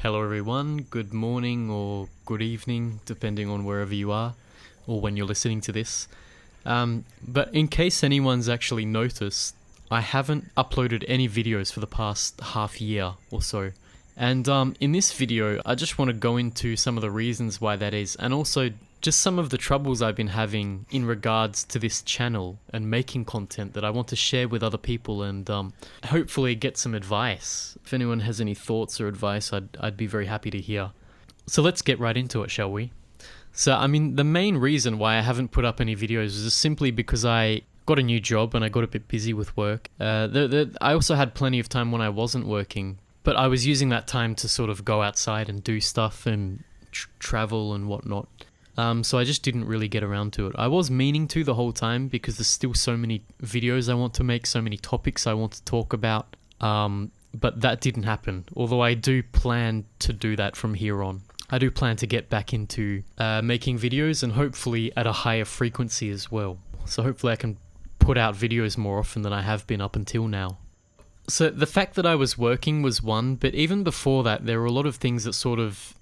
Hello everyone, good morning or good evening, depending on wherever you are or when you're listening to this. But in case anyone's actually noticed, I haven't uploaded any videos for the past half year or so. And in this video, I just want to go into some of the reasons why that is, and also just some of the troubles I've been having in regards to this channel and making content that I want to share with other people and hopefully get some advice. If anyone has any thoughts or advice, I'd be very happy to hear. So let's get right into it, shall we? So, the main reason why I haven't put up any videos is simply because I got a new job and I got a bit busy with work. I also had plenty of time when I wasn't working, but I was using that time to sort of go outside and do stuff and travel and whatnot. So I just didn't really get around to it. I was meaning to the whole time because there's still so many videos I want to make, so many topics I want to talk about, but that didn't happen. Although I do plan to do that from here on. I do plan to get back into making videos and hopefully at a higher frequency as well. So hopefully I can put out videos more often than I have been up until now. So the fact that I was working was one, but even before that, there were a lot of things that sort of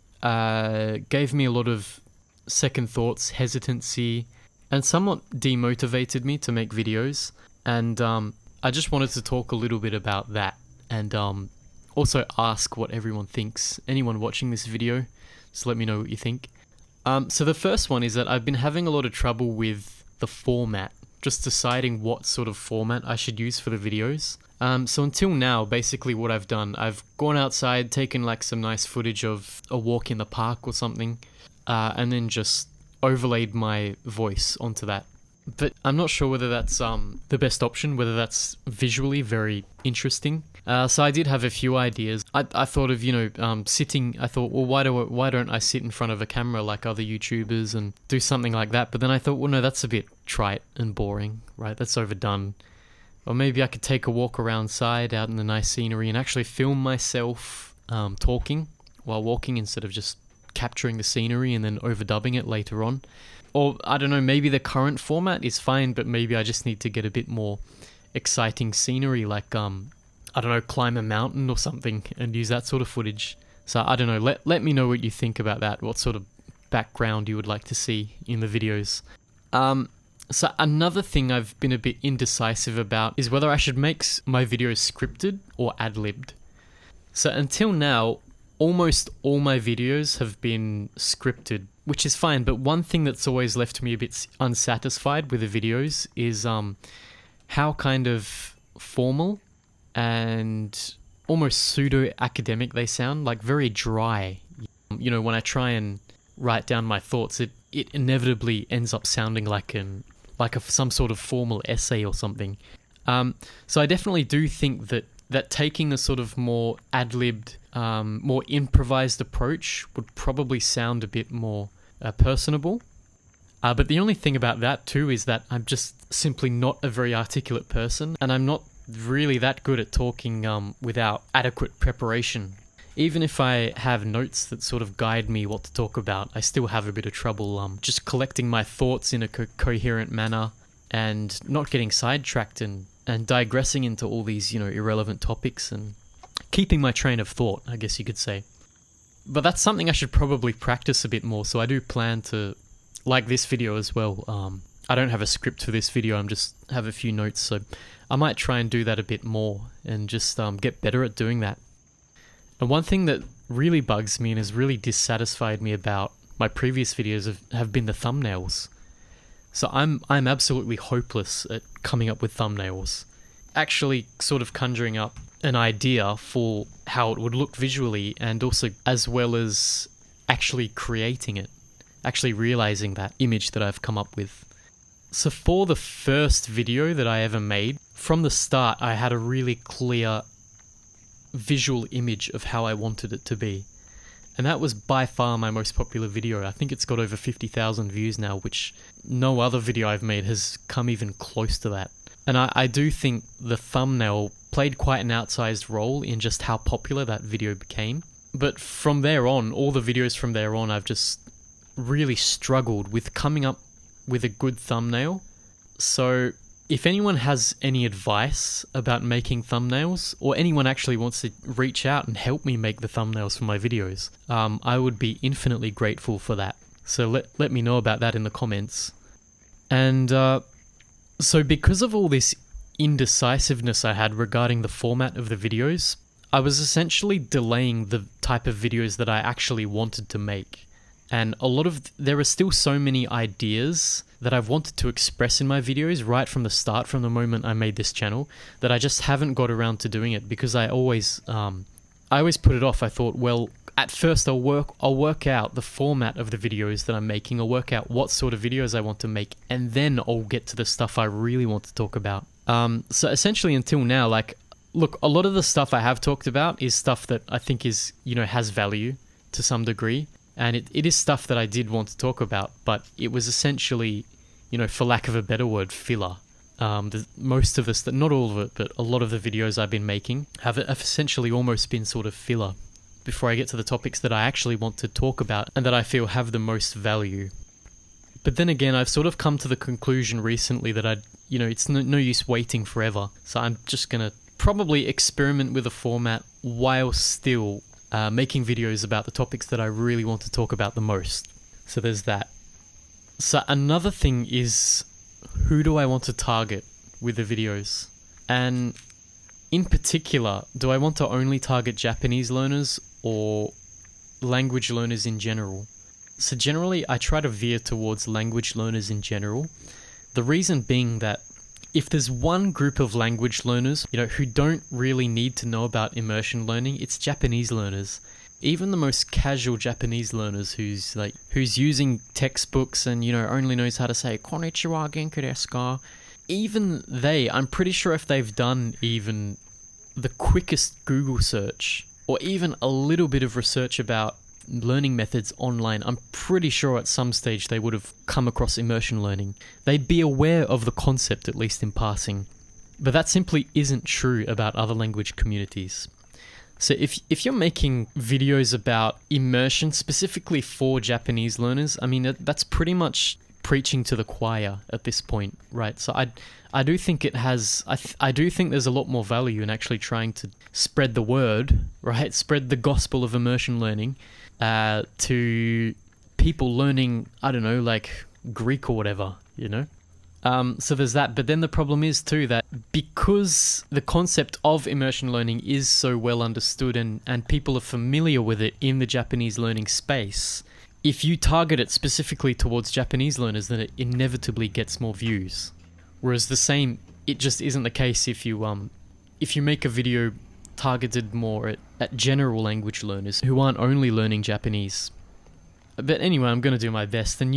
gave me a lot of second thoughts, hesitancy, and somewhat demotivated me to make videos. And I just wanted to talk a little bit about that and also ask what everyone thinks. Anyone watching this video, just let me know what you think. So the first one is that I've been having a lot of trouble with the format, just deciding what sort of format I should use for the videos. So until now, basically what I've done, I've gone outside, taken like some nice footage of a walk in the park or something, and then just overlaid my voice onto that. But I'm not sure whether that's the best option, whether that's visually very interesting. So I did have a few ideas. I thought of, sitting, I thought, well, why don't I sit in front of a camera like other YouTubers and do something like that? But then I thought, well, no, that's a bit trite and boring, right? That's overdone. Or maybe I could take a walk around side out in the nice scenery and actually film myself talking while walking instead of just capturing the scenery and then overdubbing it later on. Or, I don't know, maybe the current format is fine, but maybe I just need to get a bit more exciting scenery, like, I don't know, climb a mountain or something and use that sort of footage. So, I don't know, let me know what you think about that, what sort of background you would like to see in the videos. So another thing I've been a bit indecisive about is whether I should make my videos scripted or ad-libbed. So until now, almost all my videos have been scripted, which is fine, but one thing that's always left me a bit unsatisfied with the videos is how kind of formal and almost pseudo-academic they sound, like very dry. When I try and write down my thoughts, it inevitably ends up sounding like some sort of formal essay or something. So I definitely do think that taking a sort of more ad-libbed, more improvised approach would probably sound a bit more personable. But the only thing about that too is that I'm just simply not a very articulate person, and I'm not really that good at talking without adequate preparation. Even if I have notes that sort of guide me what to talk about, I still have a bit of trouble just collecting my thoughts in a coherent manner and not getting sidetracked and digressing into all these, irrelevant topics and keeping my train of thought, I guess you could say. But that's something I should probably practice a bit more, so I do plan to, like this video as well. I don't have a script for this video, I'm just have a few notes, so I might try and do that a bit more and just get better at doing that. And one thing that really bugs me and has really dissatisfied me about my previous videos have been the thumbnails. So I'm absolutely hopeless at coming up with thumbnails. Actually sort of conjuring up an idea for how it would look visually, and also as well as actually creating it. Actually realizing that image that I've come up with. So for the first video that I ever made, from the start I had a really clear visual image of how I wanted it to be. And that was by far my most popular video. I think it's got over 50,000 views now, which no other video I've made has come even close to that. And I do think the thumbnail played quite an outsized role in just how popular that video became. But from there on, all the videos from there on, I've just really struggled with coming up with a good thumbnail. So if anyone has any advice about making thumbnails, or anyone actually wants to reach out and help me make the thumbnails for my videos, I would be infinitely grateful for that. So let me know about that in the comments. And so because of all this indecisiveness I had regarding the format of the videos, I was essentially delaying the type of videos that I actually wanted to make. And there are still so many ideas that I've wanted to express in my videos right from the start, from the moment I made this channel, that I just haven't got around to doing it because I always put it off. I thought, well, at first I'll work out the format of the videos that I'm making. I'll work out what sort of videos I want to make, and then I'll get to the stuff I really want to talk about. So essentially until now, like, look, a lot of the stuff I have talked about is stuff that I think is, has value to some degree. And it is stuff that I did want to talk about, but it was essentially, for lack of a better word, filler. Most of this, not all of it, but a lot of the videos I've been making have essentially almost been sort of filler before I get to the topics that I actually want to talk about and that I feel have the most value. But then again, I've sort of come to the conclusion recently that it's no use waiting forever. So I'm just going to probably experiment with a format while still making videos about the topics that I really want to talk about the most. So there's that. So another thing is, who do I want to target with the videos? And in particular, do I want to only target Japanese learners or language learners in general? So generally, I try to veer towards language learners in general. The reason being that if there's one group of language learners, who don't really need to know about immersion learning, it's Japanese learners. Even the most casual Japanese learners who's using textbooks and, only knows how to say, "Konnichiwa, genki desu ka?" Even they, I'm pretty sure if they've done even the quickest Google search, or even a little bit of research about learning methods online, I'm pretty sure at some stage they would have come across immersion learning. They'd be aware of the concept, at least in passing. But that simply isn't true about other language communities. So if you're making videos about immersion specifically for Japanese learners, I mean, that's pretty much preaching to the choir at this point, right? So I do think it has, I do think there's a lot more value in actually trying to spread the word, right? Spread the gospel of immersion learning to people learning, I don't know, like Greek or whatever, So there's that. But then the problem is too that because the concept of immersion learning is so well understood and people are familiar with it in the Japanese learning space, if you target it specifically towards Japanese learners, then it inevitably gets more views. Whereas it just isn't the case if you make a video targeted more at general language learners who aren't only learning Japanese. But anyway, I'm going to do my best. And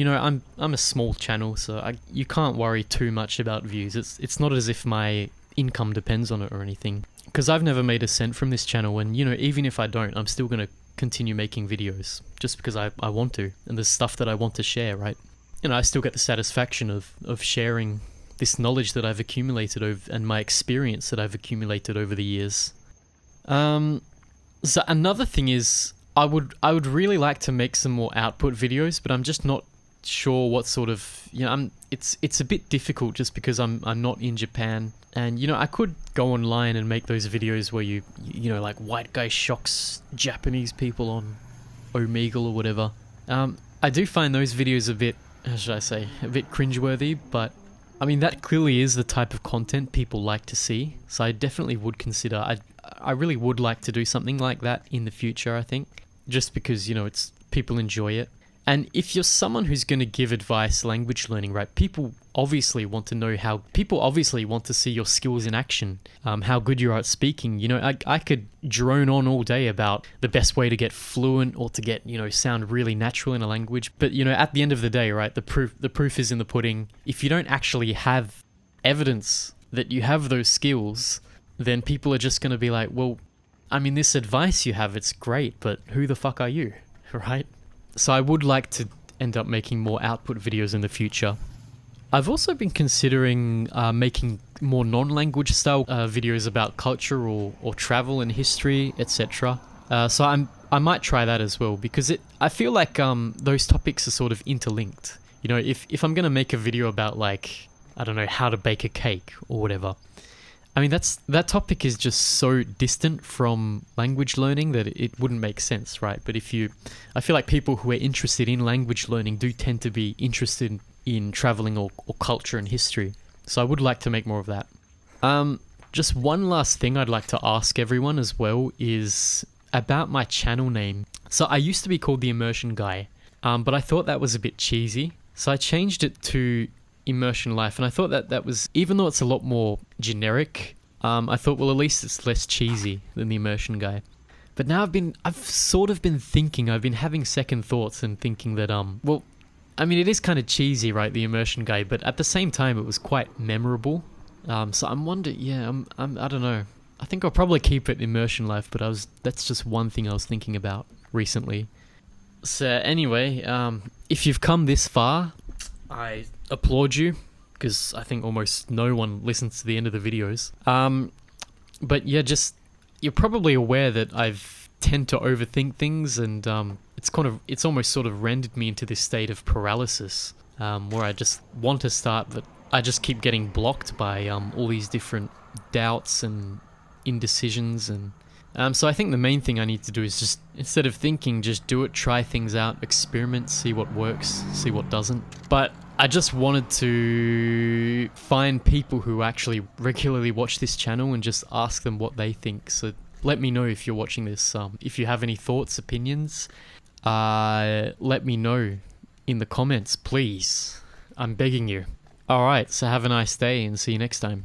I'm a small channel, so you can't worry too much about views. It's not as if my income depends on it or anything. Because I've never made a cent from this channel, and even if I don't, I'm still going to continue making videos just because I want to, and there's stuff that I want to share, right? I still get the satisfaction of sharing this knowledge that I've accumulated and my experience that I've accumulated over the years. So another thing is, I would really like to make some more output videos, but I'm just not sure what sort of, it's a bit difficult just because I'm not in Japan, and I could go online and make those videos where you like white guy shocks Japanese people on Omegle or whatever. I do find those videos a bit, how should I say, a bit cringeworthy, but I mean that clearly is the type of content people like to see, so I definitely would consider, I really would like to do something like that in the future, I think, just because, it's people enjoy it. And if you're someone who's going to give advice language learning, right, people obviously want to see your skills in action, how good you are at speaking. I could drone on all day about the best way to get fluent or to get, sound really natural in a language. But, at the end of the day, right, the proof is in the pudding. If you don't actually have evidence that you have those skills, then people are just going to be like, well, I mean, this advice you have, it's great, but who the fuck are you, right? So I would like to end up making more output videos in the future. I've also been considering making more non-language style videos about culture or travel and history, etc. So I might try that as well, because I feel like those topics are sort of interlinked. If I'm going to make a video about like I don't know, how to bake a cake or whatever. I mean, that topic is just so distant from language learning that it wouldn't make sense, right? But I feel like people who are interested in language learning do tend to be interested in traveling or culture and history. So I would like to make more of that. Just one last thing I'd like to ask everyone as well is about my channel name. So I used to be called the Immersion Guy, but I thought that was a bit cheesy. So I changed it to Immersion Life, and I thought that was, even though it's a lot more generic, I thought, well, at least it's less cheesy than the Immersion Guy. But now I've sort of been thinking, I've been having second thoughts and thinking that, well, I mean, it is kind of cheesy, right, the Immersion Guy, but at the same time, it was quite memorable. So I'm wondering, yeah, I don't know. I think I'll probably keep it Immersion Life, but that's just one thing I was thinking about recently. So anyway, if you've come this far, I applaud you, because I think almost no one listens to the end of the videos. But yeah, you're probably aware that I've tend to overthink things, and it's almost sort of rendered me into this state of paralysis, where I just want to start, but I just keep getting blocked by all these different doubts and indecisions, and so I think the main thing I need to do is just, instead of thinking, just do it, try things out, experiment, see what works, see what doesn't. But I just wanted to find people who actually regularly watch this channel and just ask them what they think. So let me know if you're watching this. If you have any thoughts, opinions, let me know in the comments, please. I'm begging you. Alright, so have a nice day and see you next time.